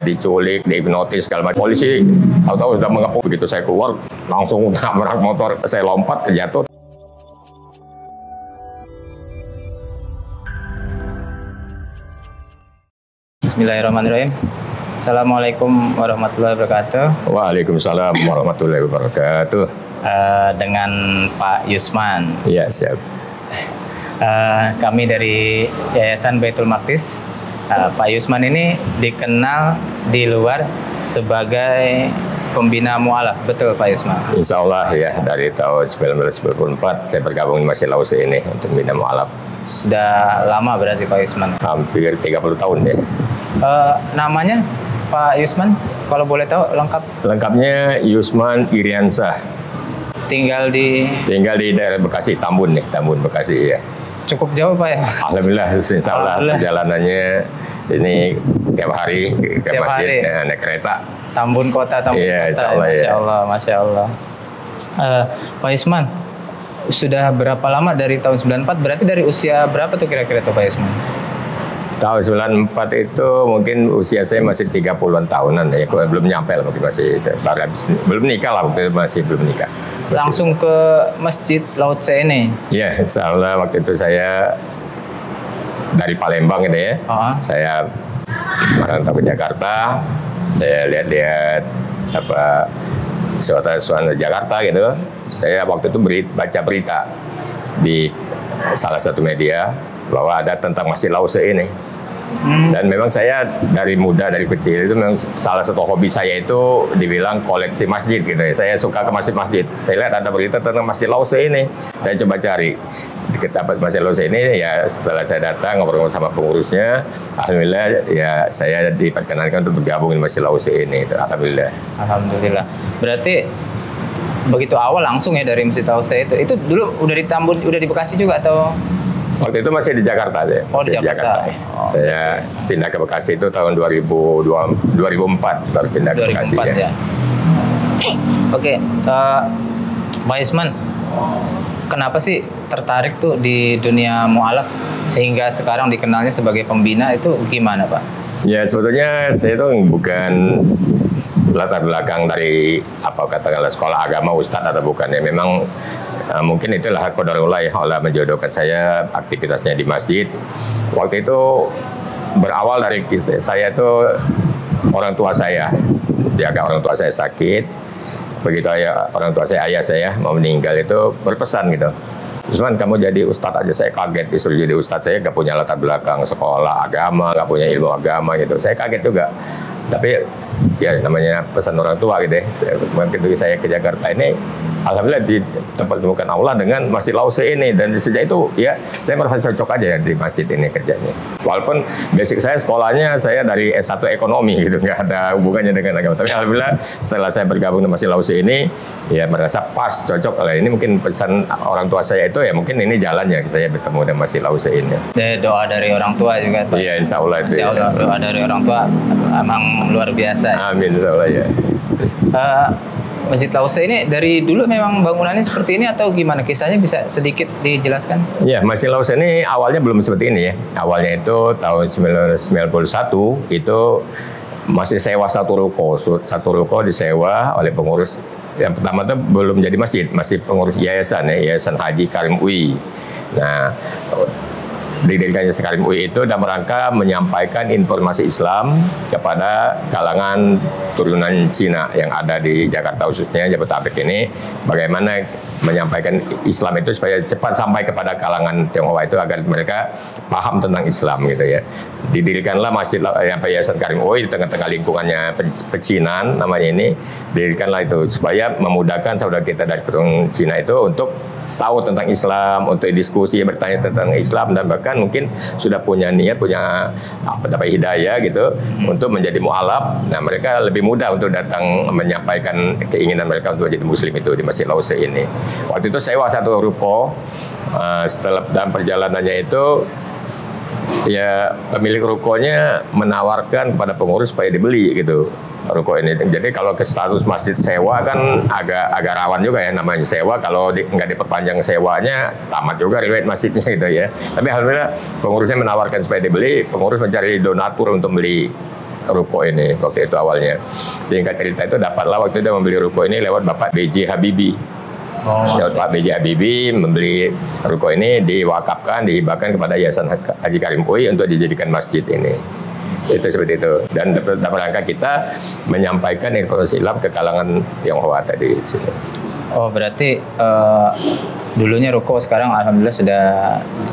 diculik, dihipnotis segala macam. Polisi tahu-tahu sudah mengepung, begitu saya keluar langsung nabrak motor, saya lompat terjatuh. Bismillahirrahmanirrahim. Assalamualaikum warahmatullahi wabarakatuh. Waalaikumsalam warahmatullahi wabarakatuh. Dengan Pak Yusman. Iya, siap. Kami dari Yayasan Baitul Maqdis. Pak Yusman ini dikenal di luar sebagai pembina mu'alaf, betul Pak Yusman? Insya Allah ya, dari tahun 1994 saya bergabung di Masjid Lause ini untuk membina mu'alaf. Sudah lama berarti Pak Yusman? Hampir 30 tahun ya. Namanya Pak Yusman, kalau boleh tahu lengkap? Lengkapnya Yusman Iriansah. Tinggal di daerah Bekasi, Tambun nih, Tambun Bekasi ya. Cukup jauh Pak ya? Alhamdulillah, insya Allah perjalanannya ini tiap hari ke masjid naik kereta. Tambun kota, Tambun iya, kota. Insya Allah, Masya ya. Allah, Masya Allah. Pak Yusman, sudah berapa lama dari tahun 94? Berarti dari usia berapa tuh kira-kira tuh Pak Yusman? Tahun 94 itu mungkin usia saya masih 30-an tahunan ya, belum nyampe lah, mungkin masih belum nikah lah, waktu itu masih belum nikah. Langsung ke Masjid Lause ini? Iya, insya Allah waktu itu saya dari Palembang gitu ya, saya merantau ke Jakarta, saya lihat-lihat apa suasana Jakarta gitu. Saya waktu itu baca berita di salah satu media bahwa ada tentang Masjid Lause ini. Dan memang saya dari muda, dari kecil itu memang salah satu hobi saya itu dibilang koleksi masjid gitu ya. Saya suka ke masjid-masjid. Saya lihat ada berita tentang Masjid Lause ini. Saya coba cari. Kita dapat Masjid Lause ini ya, setelah saya datang ngobrol sama pengurusnya, alhamdulillah ya saya diperkenankan untuk bergabung di Masjid Lause ini. Alhamdulillah. Alhamdulillah. Berarti begitu awal langsung ya dari Masjid Lause itu dulu udah di Tambun, udah di Bekasi juga atau? Waktu itu masih di Jakarta saya. Masih di Jakarta. Saya pindah ke Bekasi itu tahun 2004 baru pindah ke Bekasi ya. Oke, Pak Yusman, kenapa sih tertarik tuh di dunia mu'alaf sehingga sekarang dikenalnya sebagai pembina, itu gimana Pak? Ya sebetulnya saya itu bukan latar belakang dari apa katakanlah sekolah agama ustadz atau bukan ya, memang mungkin itulah qadarullah ya, Allah menjodohkan saya aktivitasnya di masjid. Waktu itu berawal dari kisah saya itu orang tua saya, orang tua saya sakit, begitu orang tua saya, ayah saya mau meninggal itu berpesan gitu, Yusman kamu jadi ustadz aja. Saya kaget disuruh jadi ustadz, saya gak punya latar belakang sekolah agama, gak punya ilmu agama gitu, saya kaget juga. Tapi ya namanya pesan orang tua gitu ya. Begitu saya ke Jakarta ini, alhamdulillah dipertemukan Allah dengan Masjid Lause ini, dan sejak itu ya saya merasa cocok aja di masjid ini kerjanya. Walaupun basic saya sekolahnya saya dari S1 ekonomi gitu, nggak ada hubungannya dengan agama. Tapi alhamdulillah setelah saya bergabung di Masjid Lause ini ya merasa pas, cocok. Kalau ini mungkin pesan orang tua saya itu ya mungkin ini jalannya saya bertemu dengan Masjid Lause ini. Doa dari orang tua juga Pak? Iya, insya Allah itu. Insya Allah, ya. Doa dari orang tua emang luar biasa. Amin, insya Allah ya. Terus, Masjid Lause ini dari dulu memang bangunannya seperti ini atau gimana? Kisahnya bisa sedikit dijelaskan? Ya, Masjid Lause ini awalnya belum seperti ini ya. Awalnya itu tahun 1991 itu masih sewa satu ruko. Satu ruko disewa oleh pengurus. Yang pertama itu belum jadi masjid, masih pengurus yayasan ya, Yayasan Haji Karim UI. Nah, didirikannya Karim UI itu dalam rangka menyampaikan informasi Islam kepada kalangan turunan Cina yang ada di Jakarta, khususnya Jabodetabek ini, bagaimana menyampaikan Islam itu supaya cepat sampai kepada kalangan Tionghoa itu agar mereka paham tentang Islam gitu ya. Didirikanlah Masjid Yayasan Karim UI di tengah-tengah lingkungannya pecinan namanya ini, didirikanlah itu supaya memudahkan saudara kita dari keturunan Cina itu untuk tahu tentang Islam, untuk diskusi, bertanya tentang Islam, dan bahkan mungkin sudah punya niat, punya dapat hidayah gitu untuk menjadi mu'alaf. Nah, mereka lebih mudah untuk datang menyampaikan keinginan mereka untuk jadi muslim itu di Masjid Lause ini. Waktu itu sewa satu ruko. Setelah dalam perjalanannya itu ya pemilik rukonya menawarkan kepada pengurus supaya dibeli gitu ruko ini. Jadi kalau ke status masjid sewa kan agak rawan juga ya, namanya sewa. Kalau nggak diperpanjang sewanya tamat juga riwayat masjidnya gitu ya. Tapi alhamdulillah pengurusnya menawarkan supaya dibeli, pengurus mencari donatur untuk beli ruko ini waktu itu awalnya. Singkat cerita itu dapatlah waktu itu membeli ruko ini lewat Bapak B.J. Habibie. Lewat Pak B.J. Habibie membeli ruko ini, diwakafkan, dihibahkan kepada Yayasan Haji Karim UI untuk dijadikan masjid ini. Itu seperti itu. Dan dalam rangka kita menyampaikan informasi Islam ke kalangan Tionghoa tadi di sini. Oh, berarti dulunya ruko, sekarang alhamdulillah sudah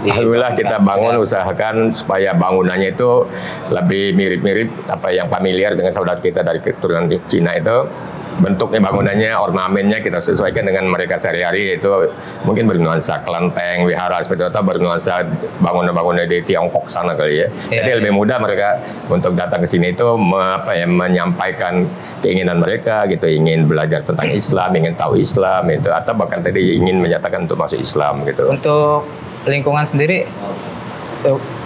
Alhamdulillah kita bangun, usahakan supaya bangunannya itu lebih mirip-mirip apa yang familiar dengan saudara kita dari keturunan Cina itu. Bentuknya, bangunannya, ornamennya kita sesuaikan dengan mereka sehari-hari, itu mungkin bernuansa kelenteng, wihara seperti itu, atau bernuansa bangunan-bangunan di Tiongkok sana kali ya. Jadi lebih mudah mereka untuk datang ke sini itu menyampaikan keinginan mereka gitu, ingin belajar tentang Islam, ingin tahu Islam itu, atau bahkan tadi ingin menyatakan untuk masuk Islam gitu. Untuk lingkungan sendiri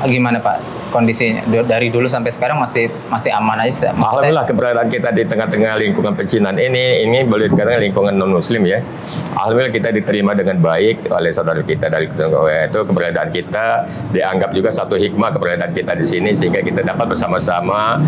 gimana Pak? Kondisinya dari dulu sampai sekarang masih aman aja. Alhamdulillah keberadaan kita di tengah-tengah lingkungan pecinan ini boleh dikatakan lingkungan non muslim ya. Alhamdulillah kita diterima dengan baik oleh saudara kita dari Tionghoa. Itu keberadaan kita dianggap juga satu hikmah keberadaan kita di sini, sehingga kita dapat bersama-sama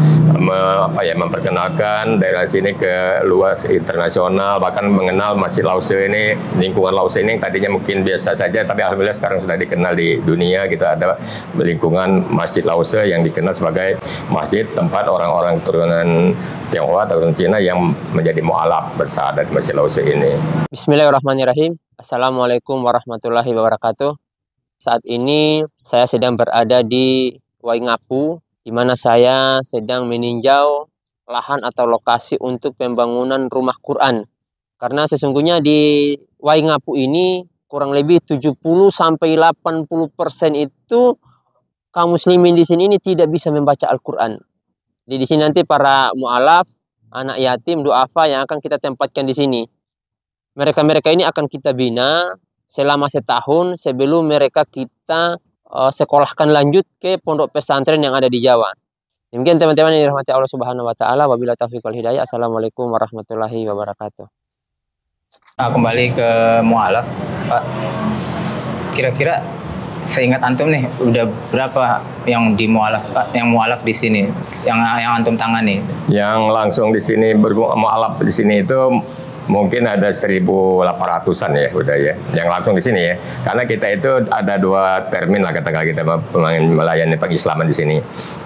memperkenalkan daerah sini ke luas internasional, bahkan mengenal Masjid Lause ini, lingkungan Lause ini yang tadinya mungkin biasa saja, tapi alhamdulillah sekarang sudah dikenal di dunia. Kita ada lingkungan Masjid Lause yang dikenal sebagai masjid tempat orang-orang keturunan Tionghoa, keturunan Cina yang menjadi mu'alaf bersahadat di Masjid Lause ini. Bismillahirrahmanirrahim. Assalamualaikum warahmatullahi wabarakatuh. Saat ini saya sedang berada di Waingapu, di mana saya sedang meninjau lahan atau lokasi untuk pembangunan rumah Quran. Karena sesungguhnya di Waingapu ini kurang lebih 70-80% itu kaum muslimin di sini ini tidak bisa membaca Al-Quran. Di sini nanti para mu'alaf, anak yatim, du'afa yang akan kita tempatkan di sini. Mereka-mereka ini akan kita bina selama setahun sebelum mereka kita sekolahkan lanjut ke pondok pesantren yang ada di Jawa. Demikian teman-teman yang dirahmati Allah Subhanahu wa taala. Wabillahi taufiq wal hidayah. Assalamualaikum warahmatullahi wabarakatuh. Nah, kembali ke mu'alaf, Pak. Kira-kira seingat antum nih, udah berapa yang mu'alaf di sini, yang antum tangani? Yang langsung di sini mu'alaf di sini itu mungkin ada 1.800-an ya udah ya, yang langsung di sini ya. Karena kita itu ada dua termin lah katakanlah kita melayani pengislaman di sini.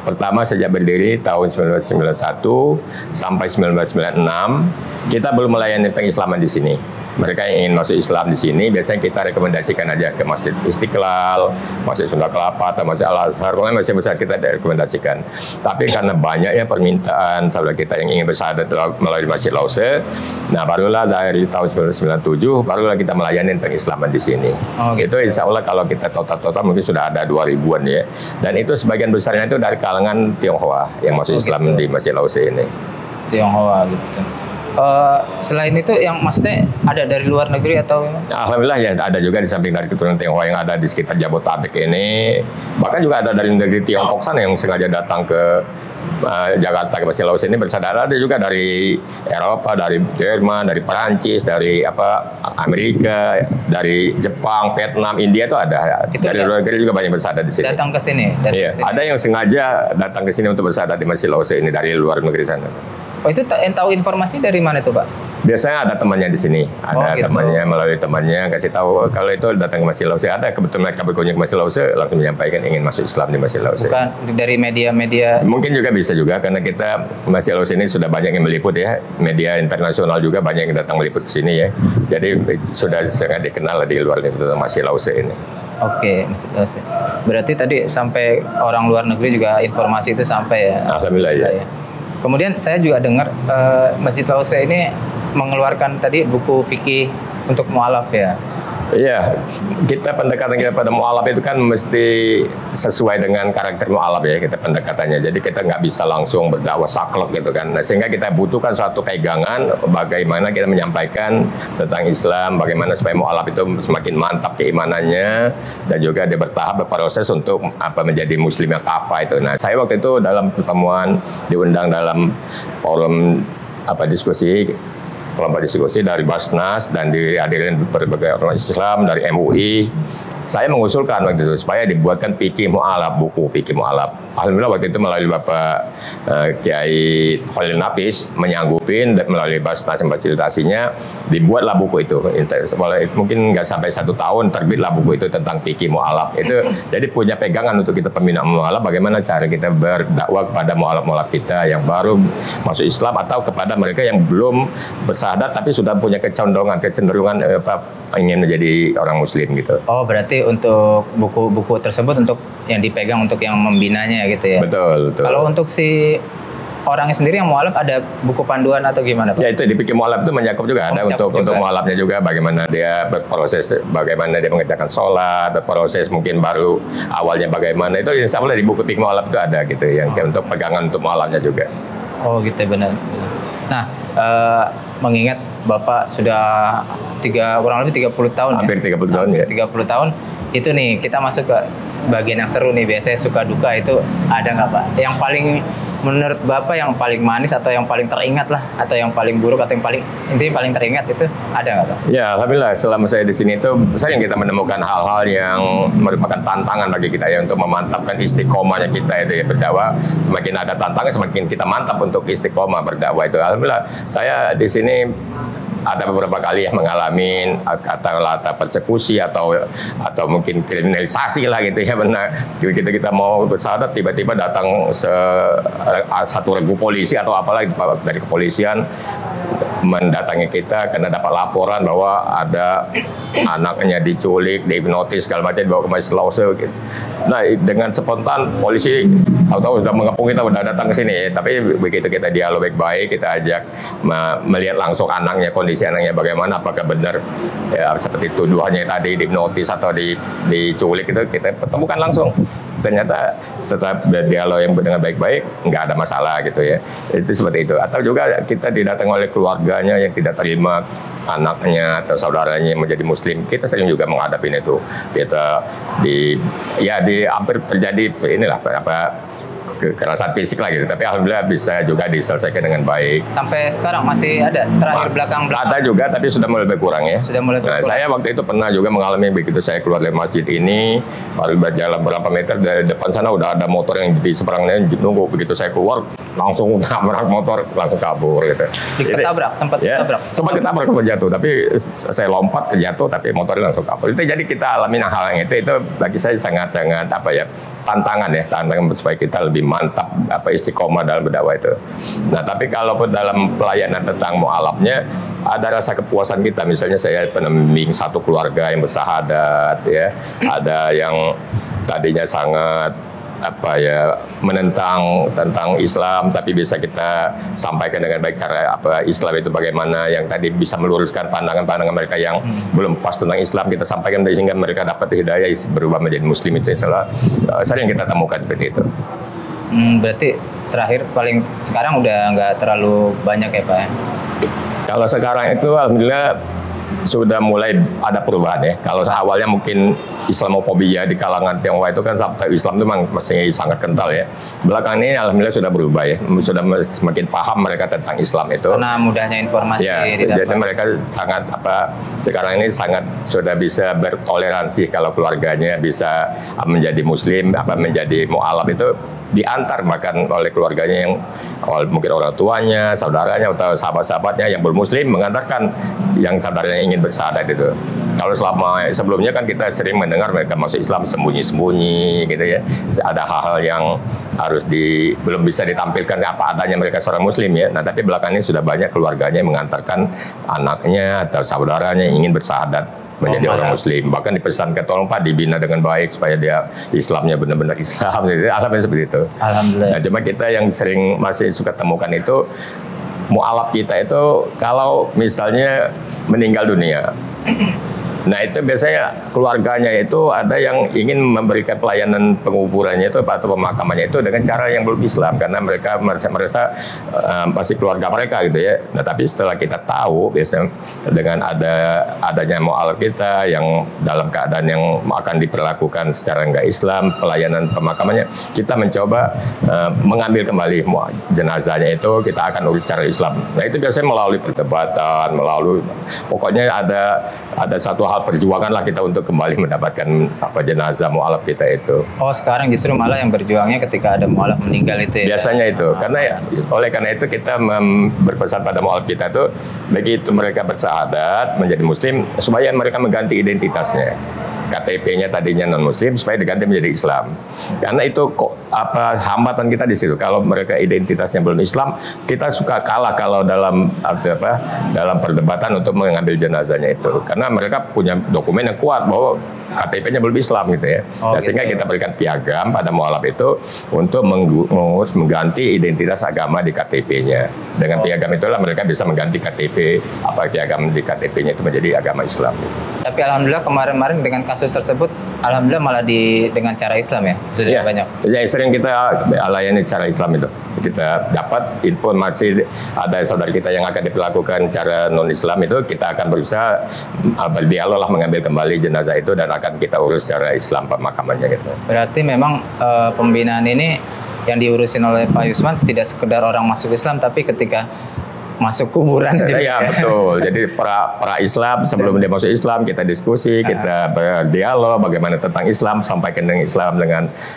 Pertama sejak berdiri tahun 1991 sampai 1996 kita belum melayani pengislaman di sini. Mereka yang ingin masuk Islam di sini, biasanya kita rekomendasikan aja ke Masjid Istiqlal, Masjid Sunda Kelapa, atau Masjid Al-Azhar. Pokoknya masjid besar kita rekomendasikan. Tapi karena banyaknya permintaan saudara kita yang ingin bersahadat melalui Masjid Lause, nah barulah dari tahun 1997, barulah kita melayani pengislaman di sini. Oh, gitu. Itu insya Allah kalau kita total mungkin sudah ada 2.000-an ya. Dan itu sebagian besarnya itu dari kalangan Tionghoa yang masuk Islam di Masjid Lause ini. Tionghoa gitu. Selain itu yang maksudnya ada dari luar negeri atau gimana? Alhamdulillah ya ada juga di samping dari keturunan Tionghoa yang ada di sekitar Jabodetabek ini, bahkan juga ada dari negeri Tiongkok sana yang sengaja datang ke Jakarta ke Masjid Lause ini bersaudara. Ada juga dari Eropa, dari Jerman, dari Perancis, dari Amerika, dari Jepang, Vietnam, India itu ada. Itu dari luar negeri juga banyak bersahadat di sini. Datang ke sini. Iya, ada yang sengaja datang ke sini untuk bersahadat di Masjid Lause ini dari luar negeri sana. Oh, itu tahu informasi dari mana tuh, Pak? Biasanya ada temannya di sini, ada gitu. Temannya melalui temannya kasih tahu kalau itu datang ke Masjid Lause. Ada kebetulan mereka berkunjung ke Masjid Lause langsung menyampaikan ingin masuk Islam di Masjid Lause. Bukan dari media-media? Mungkin juga bisa juga karena kita Masjid Lause ini sudah banyak yang meliput ya, media internasional juga banyak yang datang meliput ke sini ya. Jadi sudah sangat dikenal di luar itu tentang Masjid Lause ini. Oke, berarti tadi sampai orang luar negeri juga informasi itu sampai ya? Alhamdulillah ya. Kemudian saya juga dengar Masjid Lause ini mengeluarkan tadi buku fikih untuk mu'alaf ya. Iya, pendekatan kita pada mu'alaf itu kan mesti sesuai dengan karakter mu'alaf ya kita pendekatannya. Jadi kita nggak bisa langsung berdakwah saklek gitu kan. Nah, sehingga kita butuhkan suatu pegangan bagaimana kita menyampaikan tentang Islam, bagaimana supaya mu'alaf itu semakin mantap keimanannya dan juga dia bertahap berproses untuk menjadi muslim yang kafah itu. Nah, saya waktu itu dalam pertemuan diundang dalam forum diskusi, kelompok diskusi dari Basnas dan dihadirin berbagai ormas Islam dari MUI, saya mengusulkan waktu itu supaya dibuatkan fikih mu'alaf, buku fikih mu'alaf. Alhamdulillah waktu itu melalui Bapak Kiai Khalil Nafis menyanggupin dan melalui Basnas fasilitasinya dibuatlah buku itu. Mungkin nggak sampai 1 tahun terbitlah buku itu tentang fikih mu'alaf. Itu jadi punya pegangan untuk kita pembinaan mu'alaf, bagaimana cara kita berdakwah kepada mu'alaf-mu'alaf kita yang baru masuk Islam atau kepada mereka yang belum bersyahadat tapi sudah punya kecenderungan ingin menjadi orang Muslim gitu. Oh, berarti untuk buku-buku tersebut untuk yang dipegang untuk yang membinanya gitu ya? Betul. Kalau untuk si orangnya sendiri yang mualaf ada buku panduan atau gimana Pak? Ya itu di fikih mualaf itu mencakup juga ada untuk mualafnya juga, bagaimana dia berproses, bagaimana dia mengerjakan sholat, berproses mungkin baru awalnya bagaimana, itu insya Allah di buku fikih mualaf itu ada gitu yang untuk pegangan untuk mualafnya juga. Oh gitu benar. Nah, mengingat Bapak sudah kurang lebih 30 tahun hampir ya? 30 tahun ya. 30 tahun itu nih kita masuk ke bagian yang seru nih, biasanya suka duka itu ada nggak Pak? Yang paling menurut Bapak yang paling manis atau yang paling teringat lah, atau yang paling buruk atau yang paling intinya paling teringat itu ada nggak Pak? Ya alhamdulillah selama saya di sini itu sering kita menemukan hal-hal yang merupakan tantangan bagi kita ya untuk memantapkan istiqomahnya kita itu ya berdakwah. Semakin ada tantangan semakin kita mantap untuk istiqomah berdakwah itu. Alhamdulillah saya di sini ada beberapa kali yang mengalami katakanlah persekusi atau mungkin kriminalisasi lah gitu ya, benar. Kita mau bersyahadat tiba-tiba datang satu regu polisi atau apalah dari kepolisian mendatangi kita karena dapat laporan bahwa ada anaknya diculik, dihipnotis segala macam, dibawa ke Masjid Lause gitu. Nah dengan spontan polisi tahu-tahu sudah mengepung kita, sudah datang ke sini. Tapi begitu kita dialog baik-baik, kita ajak melihat langsung anaknya, kondisi anaknya bagaimana, apakah benar ya, seperti tuduhannya tadi dihipnotis atau diculik, itu kita pertemukan langsung. Ternyata setelah berdialog yang dengan baik-baik nggak ada masalah gitu ya, itu seperti itu. Atau juga kita didatangi oleh keluarganya yang tidak terima anaknya atau saudaranya yang menjadi Muslim, kita sering juga menghadapi itu. Kita hampir terjadi inilah kekerasan fisik lah gitu, tapi alhamdulillah bisa juga diselesaikan dengan baik. Sampai sekarang masih ada terakhir belakang? Ada juga, tapi sudah mulai berkurang ya. Sudah mulai berkurang. Nah, saya waktu itu pernah juga mengalami begitu saya keluar dari masjid ini, baru berjalan berapa meter dari depan sana udah ada motor yang di seberangnya nunggu. Begitu saya keluar langsung tabrak motor, langsung kabur gitu. Ketabrak, sempat ketabrak? Sempat ketabrak, sempat jatuh, tapi saya lompat kejatuh, tapi motornya langsung kabur. Itu jadi kita alami hal yang itu bagi saya sangat-sangat tantangan supaya kita lebih mantap istiqomah dalam berdakwah itu. Nah, tapi kalau dalam pelayanan tentang mu'alafnya ada rasa kepuasan kita. Misalnya saya pendamping satu keluarga yang bersahadat ya, ada yang tadinya sangat menentang tentang Islam, tapi bisa kita sampaikan dengan baik cara Islam itu bagaimana, yang tadi bisa meluruskan pandangan-pandangan mereka yang belum pas tentang Islam, kita sampaikan sehingga mereka dapat hidayah berubah menjadi Muslim. Itu sering kita temukan seperti itu. Berarti terakhir paling sekarang udah nggak terlalu banyak ya Pak ya? Kalau sekarang itu alhamdulillah sudah mulai ada perubahan ya. Kalau awalnya mungkin Islamofobia di kalangan Tionghoa itu kan Islam itu masih sangat kental ya. Belakangan ini alhamdulillah sudah berubah ya. Sudah semakin paham mereka tentang Islam itu. Karena mudahnya informasi ya, didapat. Jadi mereka sangat sekarang ini sangat sudah bisa bertoleransi kalau keluarganya bisa menjadi Muslim, menjadi mu'alaf itu diantar bahkan oleh keluarganya yang mungkin orang tuanya, saudaranya atau sahabat-sahabatnya yang bermuslim mengantarkan yang saudaranya ingin bersyahadat itu. Kalau sebelumnya kan kita sering mendengar mereka masuk Islam sembunyi-sembunyi gitu ya. Ada hal-hal yang belum bisa ditampilkan apa adanya mereka seorang Muslim ya. Nah, tapi belakangan ini sudah banyak keluarganya yang mengantarkan anaknya atau saudaranya yang ingin bersyahadat menjadi orang Muslim. Bahkan dipesankan tolong Pak dibina dengan baik supaya dia Islamnya benar-benar Islam. Alhamdulillah seperti itu. Alhamdulillah. Nah, cuma kita yang masih suka temukan itu mu'alaf kita itu kalau misalnya meninggal dunia. Nah itu biasanya keluarganya itu ada yang ingin memberikan pelayanan penguburannya itu atau pemakamannya itu dengan cara yang belum Islam karena mereka merasa masih keluarga mereka gitu ya. Nah tapi setelah kita tahu biasanya dengan adanya mu'alaf kita yang dalam keadaan yang akan diperlakukan secara enggak Islam, pelayanan pemakamannya kita mencoba mengambil kembali jenazahnya itu kita akan urus secara Islam. Nah itu biasanya melalui perdebatan, pokoknya ada satu hal perjuangan lah kita untuk kembali mendapatkan jenazah mu'alaf kita itu. Oh, sekarang justru malah yang berjuangnya ketika ada mu'alaf meninggal itu ya? Biasanya itu, oleh karena itu kita berpesan pada mu'alaf kita tuh, begitu mereka bersyahadat menjadi muslim, supaya mereka mengganti identitasnya. KTP-nya tadinya non-muslim supaya diganti menjadi Islam. Karena itu hambatan kita di situ. Kalau mereka identitasnya belum Islam, kita suka kalah kalau dalam perdebatan untuk mengambil jenazahnya itu. Karena mereka punya dokumen yang kuat bahwa KTP-nya belum Islam gitu ya. Sehingga kita berikan piagam pada mu'alaf itu untuk mengganti identitas agama di KTP-nya. Dengan piagam itulah mereka bisa mengganti KTP, piagam di KTP-nya itu menjadi agama Islam. Tapi alhamdulillah kemarin dengan kasus tersebut, alhamdulillah malah dengan cara Islam ya, sudah banyak. Ya, sering kita layani cara Islam itu. Kita dapat informasi ada saudara kita yang akan diperlakukan cara non-Islam itu, kita akan berusaha berdialog lah mengambil kembali jenazah itu dan akan kita urus secara Islam pemakamannya gitu. Berarti memang pembinaan ini yang diurusin oleh Pak Yusman tidak sekedar orang masuk Islam, tapi ketika masuk kuburan. Ya betul. Jadi para Islam sebelum dia masuk Islam kita diskusi, kita berdialog bagaimana tentang Islam, sampaikan dengan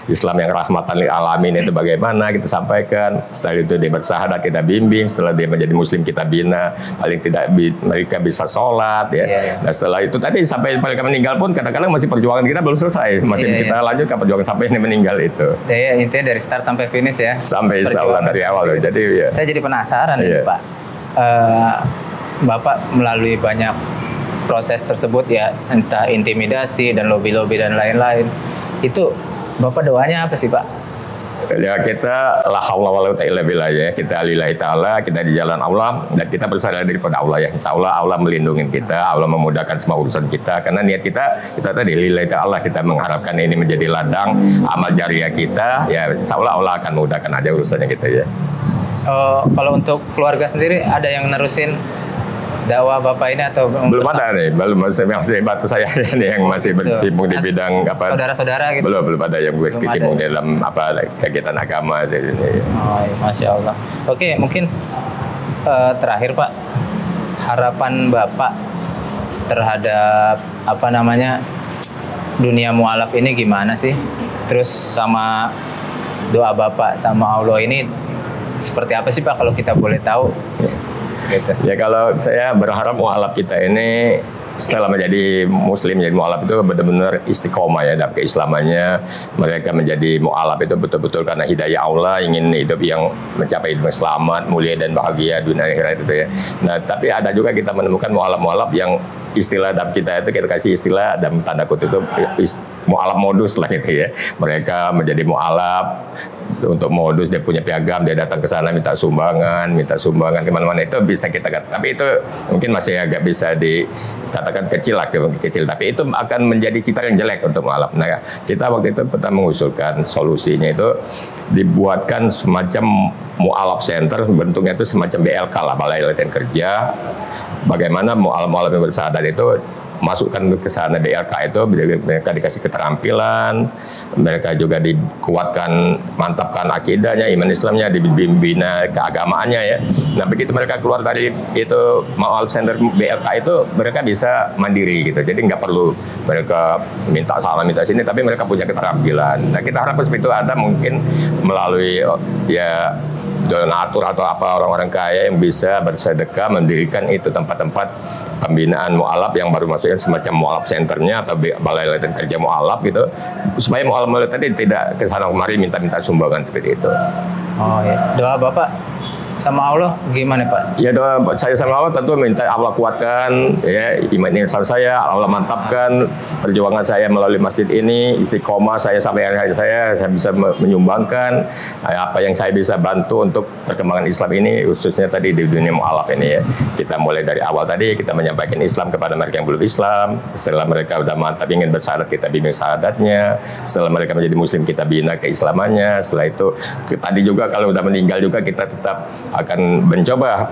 Islam yang rahmatan lil alamin itu bagaimana kita sampaikan. Setelah itu dia bersyahadat kita bimbing, setelah dia menjadi muslim kita bina, paling tidak mereka bisa sholat ya. Nah setelah itu tadi sampai mereka meninggal pun kadang-kadang masih perjuangan kita belum selesai, masih kita lanjutkan perjuangan sampai ini meninggal itu. Ya, intinya dari start sampai finish ya. Sampai insya Allah dari awal. Jadi ya. Saya jadi penasaran nih Pak. Bapak melalui banyak proses tersebut ya, entah intimidasi dan lobby-lobby dan lain-lain, itu Bapak doanya apa sih Pak? Ya kita la haula wala quwwata illa billah ya, kita lillahi ta'ala, kita di jalan Allah dan kita bersandar daripada Allah ya. Insya Allah melindungi kita, Allah memudahkan semua urusan kita karena niat kita tadi lillahi ta'ala, kita mengharapkan ini menjadi ladang amal jariah kita ya. Insya Allah akan memudahkan aja urusannya kita ya. Kalau untuk keluarga sendiri ada yang nerusin dakwah Bapak ini atau belum ada nih, masih batu saya nih yang masih berkecimpung di bidang saudara-saudara gitu. Belum ada yang berkecimpung dalam kegiatan agama ini. Oh, Masya Allah. Oke, mungkin terakhir Pak, harapan Bapak terhadap dunia mu'alaf ini gimana sih? Terus sama doa Bapak sama Allah ini seperti apa sih Pak kalau kita boleh tahu? Gitu. Ya kalau saya berharap mu'alaf kita ini setelah menjadi muslim, menjadi mu'alaf itu benar-benar istiqomah ya dalam keislamannya. Mereka menjadi mu'alaf itu betul-betul karena hidayah Allah, ingin hidup yang mencapai hidup selamat, mulia dan bahagia dunia akhirat itu ya. Nah tapi ada juga kita menemukan mu'alaf yang istilah dalam kita itu kita kasih istilah dalam tanda kutip itu mu'alaf modus lah gitu ya. Mereka menjadi mu'alaf untuk modus, dia punya piagam, dia datang ke sana minta sumbangan kemana-mana, itu bisa kita katakan, tapi itu mungkin masih agak bisa dikatakan kecil, tapi itu akan menjadi citra yang jelek untuk mu'alaf. Nah kita waktu itu pertama mengusulkan solusinya itu dibuatkan semacam mu'alaf center, bentuknya itu semacam BLK lah, Balai Latihan Kerja. Bagaimana mu'alaf yang bersyahadat itu masukkan ke sana BLK itu, mereka dikasih keterampilan, mereka juga dikuatkan, mantapkan akidahnya, iman Islamnya, dibina keagamaannya ya. Nah begitu mereka keluar dari itu mu'alaf center BLK itu, mereka bisa mandiri gitu. Jadi nggak perlu mereka minta sana minta sini, tapi mereka punya keterampilan. Nah kita harap seperti itu ada mungkin melalui ya donatur atau orang-orang kaya yang bisa bersedekah mendirikan itu tempat-tempat pembinaan mu'alaf yang baru masukin semacam mu'alaf centernya atau balai latihan kerja mu'alaf gitu, supaya mu'alaf tadi tidak kesana kemari minta-minta sumbangan seperti itu. Oh ya, doa Bapak sama Allah gimana Pak? Ya doa saya sama Allah tentu minta Allah kuatkan ya iman Islam saya, Allah mantapkan perjuangan saya melalui masjid ini, istiqomah saya sampai akhir saya bisa menyumbangkan apa yang saya bisa bantu untuk perkembangan Islam ini, khususnya tadi di dunia mu'alaf ini ya. Kita mulai dari awal tadi kita menyampaikan Islam kepada mereka yang belum Islam, setelah mereka udah mantap ingin bersyahadat kita bimbing syahadatnya, setelah mereka menjadi muslim kita bina keislamannya, setelah itu tadi juga kalau udah meninggal juga kita tetap akan mencoba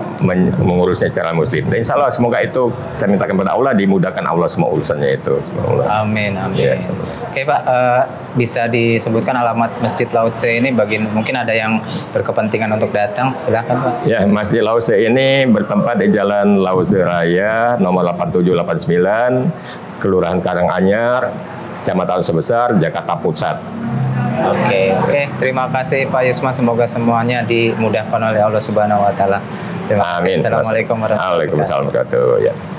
mengurusnya secara muslim. Dan insya Allah semoga itu kita mintakan kepada Allah, dimudahkan Allah semua urusannya itu. Amin, amin. Ya, Oke Pak, bisa disebutkan alamat Masjid Laut C ini bagi mungkin ada yang berkepentingan untuk datang, silakan Pak. Ya, Masjid Laut C ini bertempat di Jalan Laut C Raya nomor 8789, Kelurahan Karanganyar, Kecamatan Sebesar, Jakarta Pusat. Oke. Terima kasih Pak Yusman. Semoga semuanya dimudahkan oleh Allah Subhanahu Wa Taala. Terima kasih. Amin. Assalamualaikum warahmatullahi wabarakatuh. Waalaikumsalam warahmatullahi wabarakatuh. Ya.